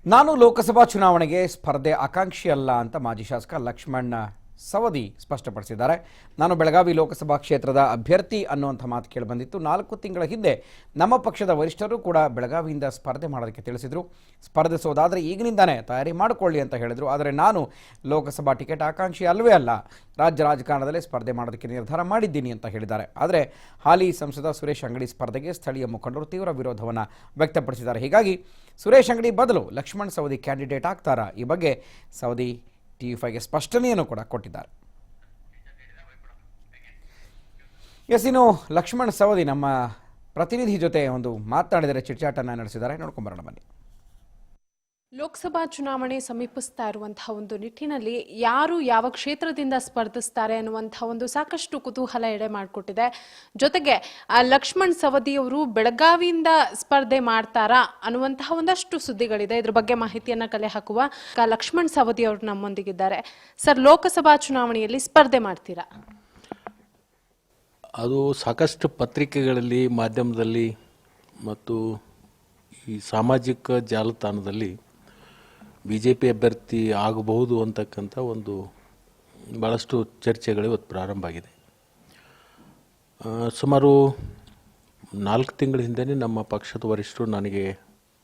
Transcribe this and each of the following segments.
ನಾನು ಲೋಕಸಭಾ ಚುನಾವಣೆಗೆ ಸ್ಪರ್ಧೆ ಆಕಾಂಕ್ಷಿಯಲ್ಲ ಅಂತ ಮಾಜಿ ಶಾಸಕ ಲಕ್ಷ್ಮಣ್ ಸವದಿ ಸ್ಪಷ್ಟಪಡಿಸಿದ್ದಾರೆ. ನಾನು ಬೆಳಗಾವಿ ಲೋಕಸಭಾ ಕ್ಷೇತ್ರದ ಅಭ್ಯರ್ಥಿ ಅನ್ನುವಂಥ ಮಾತು ಕೇಳಿಬಂದಿತ್ತು. 4 ತಿಂಗಳ ಹಿಂದೆ ನಮ್ಮ ಪಕ್ಷದ ವರಿಷ್ಠರು ಕೂಡ ಬೆಳಗಾವಿಯಿಂದ ಸ್ಪರ್ಧೆ ಮಾಡೋದಕ್ಕೆ ತಿಳಿಸಿದರು. ಸ್ಪರ್ಧಿಸೋದಾದರೆ ಈಗಿನಿಂದಾನೇ ತಯಾರಿ ಮಾಡಿಕೊಳ್ಳಿ ಅಂತ ಹೇಳಿದರು. ಆದರೆ ನಾನು ಲೋಕಸಭಾ ಟಿಕೆಟ್ ಆಕಾಂಕ್ಷಿ ಅಲ್ಲವೇ ಅಲ್ಲ, ರಾಜ್ಯ ರಾಜಕಾರಣದಲ್ಲೇ ಸ್ಪರ್ಧೆ ಮಾಡೋದಕ್ಕೆ ನಿರ್ಧಾರ ಮಾಡಿದ್ದೀನಿ ಅಂತ ಹೇಳಿದ್ದಾರೆ. ಆದರೆ ಹಾಲಿ ಸಂಸದ ಸುರೇಶ್ ಅಂಗಡಿ ಸ್ಪರ್ಧೆಗೆ ಸ್ಥಳೀಯ ಮುಖಂಡರು ತೀವ್ರ ವಿರೋಧವನ್ನು ವ್ಯಕ್ತಪಡಿಸಿದ್ದಾರೆ. ಹೀಗಾಗಿ ಸುರೇಶ್ ಅಂಗಡಿ ಬದಲು ಲಕ್ಷ್ಮಣ್ ಸವದಿ ಕ್ಯಾಂಡಿಡೇಟ್ ಆಗ್ತಾರಾ? ಈ ಬಗ್ಗೆ ಸವದಿ ಟಿ5ಗೆ ಸ್ಪಷ್ಟನೆಯನ್ನು ಕೂಡ ಕೊಟ್ಟಿದ್ದಾರೆ. ಇನ್ನು ಲಕ್ಷ್ಮಣ್ ಸವದಿ ನಮ್ಮ ಪ್ರತಿನಿಧಿ ಜೊತೆ ಒಂದು ಮಾತನಾಡಿದರೆ ಚಿಟ್ಚಾಟನ್ನು ನಡೆಸಿದ್ದಾರೆ. ನೋಡ್ಕೊಂಬರೋಣ ಬನ್ನಿ. ಲೋಕಸಭಾ ಚುನಾವಣೆ ಸಮೀಪಿಸ್ತಾ ಇರುವಂತಹ ಒಂದು ನಿಟ್ಟಿನಲ್ಲಿ ಯಾರು ಯಾವ ಕ್ಷೇತ್ರದಿಂದ ಸ್ಪರ್ಧಿಸ್ತಾರೆ ಅನ್ನುವಂತಹ ಒಂದು ಸಾಕಷ್ಟು ಕುತೂಹಲ ಎಡೆ ಮಾಡಿಕೊಟ್ಟಿದೆ. ಜೊತೆಗೆ ಲಕ್ಷ್ಮಣ್ ಸವದಿ ಅವರು ಬೆಳಗಾವಿಯಿಂದ ಸ್ಪರ್ಧೆ ಮಾಡ್ತಾರಾ ಅನ್ನುವಂತಹ ಒಂದಷ್ಟು ಸುದ್ದಿಗಳಿದೆ. ಇದ್ರ ಬಗ್ಗೆ ಮಾಹಿತಿಯನ್ನ ಕಲೆ ಹಾಕುವ ಲಕ್ಷ್ಮಣ್ ಸವದಿ ಅವರು ನಮ್ಮೊಂದಿಗಿದ್ದಾರೆ. ಸರ್, ಲೋಕಸಭಾ ಚುನಾವಣೆಯಲ್ಲಿ ಸ್ಪರ್ಧೆ ಮಾಡ್ತೀರಾ? ಅದು ಸಾಕಷ್ಟು ಪತ್ರಿಕೆಗಳಲ್ಲಿ, ಮಾಧ್ಯಮದಲ್ಲಿ ಮತ್ತು ಈ ಸಾಮಾಜಿಕ ಜಾಲತಾಣದಲ್ಲಿ BJP ಅಭ್ಯರ್ಥಿ ಆಗಬಹುದು ಅಂತಕ್ಕಂಥ ಒಂದು ಭಾಳಷ್ಟು ಚರ್ಚೆಗಳು ಇವತ್ತು ಪ್ರಾರಂಭ ಆಗಿದೆ. ಸುಮಾರು 4 ತಿಂಗಳ ಹಿಂದೆ ನಮ್ಮ ಪಕ್ಷದ ವರಿಷ್ಠರು ನನಗೆ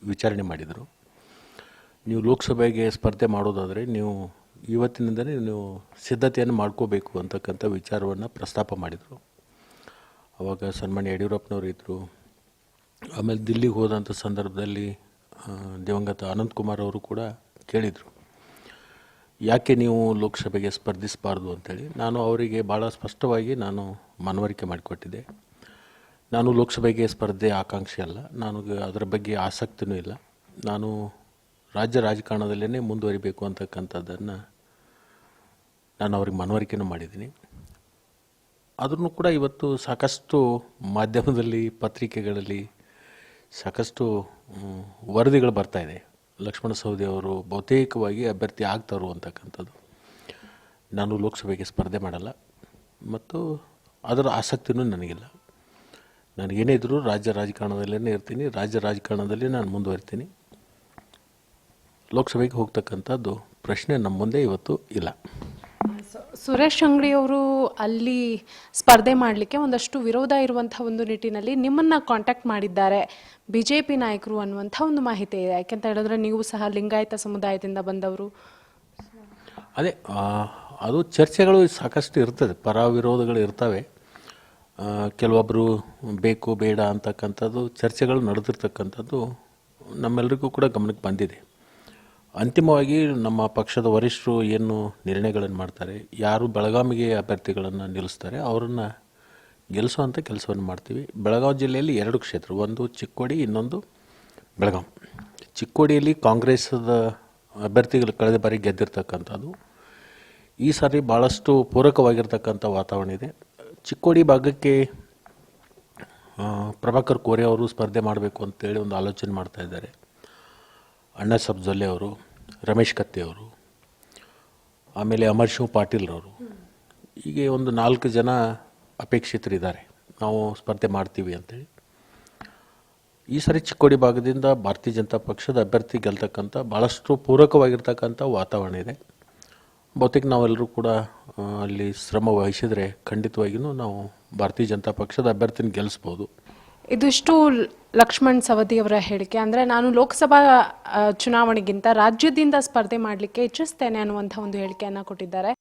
ವಿಚಾರಣೆ ಮಾಡಿದರು. ನೀವು ಲೋಕಸಭೆಗೆ ಸ್ಪರ್ಧೆ ಮಾಡೋದಾದರೆ ನೀವು ಇವತ್ತಿನಿಂದಲೇ ನೀವು ಸಿದ್ಧತೆಯನ್ನು ಮಾಡ್ಕೋಬೇಕು ಅಂತಕ್ಕಂಥ ವಿಚಾರವನ್ನು ಪ್ರಸ್ತಾಪ ಮಾಡಿದರು. ಆವಾಗ ಸನ್ಮಾನ್ಯ ಯಡಿಯೂರಪ್ಪನವರು ಇದ್ದರು. ಆಮೇಲೆ ದಿಲ್ಲಿಗೆ ಹೋದಂಥ ಸಂದರ್ಭದಲ್ಲಿ ದಿವಂಗತ ಅನಂತಕುಮಾರ್ ಅವರು ಕೂಡ ಕೇಳಿದರು, ಯಾಕೆ ನೀವು ಲೋಕಸಭೆಗೆ ಸ್ಪರ್ಧಿಸಬಾರ್ದು ಅಂತೇಳಿ. ನಾನು ಅವರಿಗೆ ಭಾಳ ಸ್ಪಷ್ಟವಾಗಿ ನಾನು ಮನವರಿಕೆ ಮಾಡಿಕೊಟ್ಟಿದ್ದೆ. ನಾನು ಲೋಕಸಭೆಗೆ ಸ್ಪರ್ಧೆ ಆಕಾಂಕ್ಷಿ ಅಲ್ಲ, ನನಗೆ ಅದರ ಬಗ್ಗೆ ಆಸಕ್ತಿನೂ ಇಲ್ಲ. ನಾನು ರಾಜ್ಯ ರಾಜಕಾರಣದಲ್ಲೇ ಮುಂದುವರಿಬೇಕು ಅಂತಕ್ಕಂಥದ್ದನ್ನು ನಾನು ಅವ್ರಿಗೆ ಮನವರಿಕೆನೂ ಮಾಡಿದ್ದೀನಿ. ಆದ್ರೂ ಕೂಡ ಇವತ್ತು ಸಾಕಷ್ಟು ಮಾಧ್ಯಮದಲ್ಲಿ, ಪತ್ರಿಕೆಗಳಲ್ಲಿ ಸಾಕಷ್ಟು ವರದಿಗಳು ಬರ್ತಾಯಿದೆ, ಲಕ್ಷ್ಮಣ ಸವದಿ ಅವರು ಬಹುತೇಕವಾಗಿ ಅಭ್ಯರ್ಥಿ ಆಗ್ತಾರೋ ಅಂತಕ್ಕಂಥದ್ದು. ನಾನು ಲೋಕಸಭೆಗೆ ಸ್ಪರ್ಧೆ ಮಾಡಲ್ಲ ಮತ್ತು ಅದರ ಆಸಕ್ತಿನೂ ನನಗಿಲ್ಲ. ನನಗೇನೇ ಇದ್ದರೂ ರಾಜ್ಯ ರಾಜಕಾರಣದಲ್ಲೇ ಇರ್ತೀನಿ, ರಾಜ್ಯ ರಾಜಕಾರಣದಲ್ಲಿ ನಾನು ಮುಂದುವರಿತೀನಿ. ಲೋಕಸಭೆಗೆ ಹೋಗ್ತಕ್ಕಂಥದ್ದು ಪ್ರಶ್ನೆ ನಮ್ಮ ಮುಂದೆ ಇವತ್ತು ಇಲ್ಲ. ಸುರೇಶ್ ಅಂಗಡಿ ಅವರು ಅಲ್ಲಿ ಸ್ಪರ್ಧೆ ಮಾಡಲಿಕ್ಕೆ ಒಂದಷ್ಟು ವಿರೋಧ ಇರುವಂತಹ ಒಂದು ನಿಟ್ಟಿನಲ್ಲಿ ನಿಮ್ಮನ್ನ ಕಾಂಟ್ಯಾಕ್ಟ್ ಮಾಡಿದ್ದಾರೆ BJP ನಾಯಕರು ಅನ್ನುವಂಥ ಒಂದು ಮಾಹಿತಿ ಇದೆ. ಯಾಕೆಂತ ಹೇಳಿದ್ರೆ ನೀವು ಸಹ ಲಿಂಗಾಯತ ಸಮುದಾಯದಿಂದ ಬಂದವರು. ಅದೇ ಅದು ಚರ್ಚೆಗಳು ಸಾಕಷ್ಟು ಇರ್ತದೆ, ಪರ ವಿರೋಧಗಳು ಇರ್ತವೆ. ಕೆಲವೊಬ್ಬರು ಬೇಕು ಬೇಡ ಅಂತಕ್ಕಂಥದ್ದು ಚರ್ಚೆಗಳು ನಡೆದಿರ್ತಕ್ಕಂಥದ್ದು ನಮ್ಮೆಲ್ಲರಿಗೂ ಕೂಡ ಗಮನಕ್ಕೆ ಬಂದಿದೆ. ಅಂತಿಮವಾಗಿ ನಮ್ಮ ಪಕ್ಷದ ವರಿಷ್ಠರು ಏನು ನಿರ್ಣಯಗಳನ್ನು ಮಾಡ್ತಾರೆ, ಯಾರು ಬೆಳಗಾವಿಗೆ ಅಭ್ಯರ್ಥಿಗಳನ್ನು ನಿಲ್ಲಿಸ್ತಾರೆ ಅವರನ್ನು ಗೆಲ್ಲಿಸುವಂಥ ಕೆಲಸವನ್ನು ಮಾಡ್ತೀವಿ. ಬೆಳಗಾವಿ ಜಿಲ್ಲೆಯಲ್ಲಿ 2 ಕ್ಷೇತ್ರ, ಒಂದು ಚಿಕ್ಕೋಡಿ, ಇನ್ನೊಂದು ಬೆಳಗಾವಿ. ಚಿಕ್ಕೋಡಿಯಲ್ಲಿ ಕಾಂಗ್ರೆಸ್ದ ಅಭ್ಯರ್ಥಿಗಳು ಕಳೆದ ಬಾರಿ ಗೆದ್ದಿರ್ತಕ್ಕಂಥದ್ದು. ಈ ಸಾರಿ ಭಾಳಷ್ಟು ಪೂರಕವಾಗಿರ್ತಕ್ಕಂಥ ವಾತಾವರಣ ಇದೆ. ಚಿಕ್ಕೋಡಿ ಭಾಗಕ್ಕೆ ಪ್ರಭಾಕರ್ ಕೋರೆ ಅವರು ಸ್ಪರ್ಧೆ ಮಾಡಬೇಕು ಅಂತೇಳಿ ಒಂದು ಆಲೋಚನೆ ಮಾಡ್ತಾ ಇದ್ದಾರೆ. ಅಣ್ಣಾಸಾಬ್ ಜೊಲ್ಲೆ ಅವರು, ರಮೇಶ್ ಕತ್ತಿ ಅವರು, ಆಮೇಲೆ ಅಮರ್ ಶಿವ್ ಪಾಟೀಲ್ರವರು, ಹೀಗೆ ಒಂದು 4 ಜನ ಅಪೇಕ್ಷಿತರಿದ್ದಾರೆ ನಾವು ಸ್ಪರ್ಧೆ ಮಾಡ್ತೀವಿ ಅಂತೇಳಿ. ಈ ಸರಿ ಚಿಕ್ಕೋಡಿ ಭಾಗದಿಂದ ಭಾರತೀಯ ಜನತಾ ಪಕ್ಷದ ಅಭ್ಯರ್ಥಿ ಗೆಲ್ತಕ್ಕಂಥ ಭಾಳಷ್ಟು ಪೂರಕವಾಗಿರ್ತಕ್ಕಂಥ ವಾತಾವರಣ ಇದೆ. ಬಹುತೇಕ ನಾವೆಲ್ಲರೂ ಕೂಡ ಅಲ್ಲಿ ಶ್ರಮ ವಹಿಸಿದರೆ ಖಂಡಿತವಾಗಿಯೂ ನಾವು ಭಾರತೀಯ ಜನತಾ ಪಕ್ಷದ ಅಭ್ಯರ್ಥಿನ ಗೆಲ್ಲಿಸ್ಬೋದು. ಇದಿಷ್ಟು ಲಕ್ಷ್ಮಣ್ ಸವದಿ ಅವರ ಹೇಳಿಕೆ. ಅಂದರೆ ನಾನು ಲೋಕಸಭಾ ಚುನಾವಣೆಗಿಂತ ರಾಜ್ಯದಿಂದ ಸ್ಪರ್ಧೆ ಮಾಡಲಿಕ್ಕೆ ಇಚ್ಛಿಸ್ತೇನೆ ಅನ್ನುವಂಥ ಒಂದು ಹೇಳಿಕೆಯನ್ನು ಕೊಟ್ಟಿದ್ದಾರೆ.